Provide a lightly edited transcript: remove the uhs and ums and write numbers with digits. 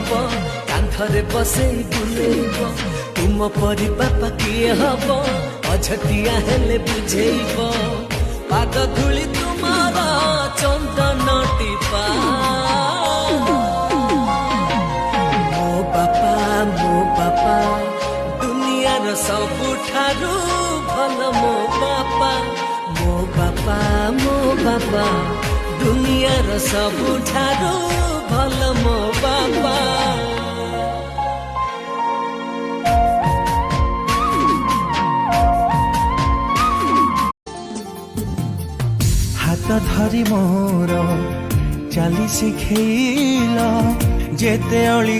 hub Kandhare बसे बुलेब तुम परी बापा किए हब अझटिया हेले बुझेब पाद धूली तुमार चंदन टीपा मो बापा दुनियार सबुठारु भल मो बापा दुनियार सबुठारु भल मो बापा हाथ धरी मोर चली शिखेल जेते अली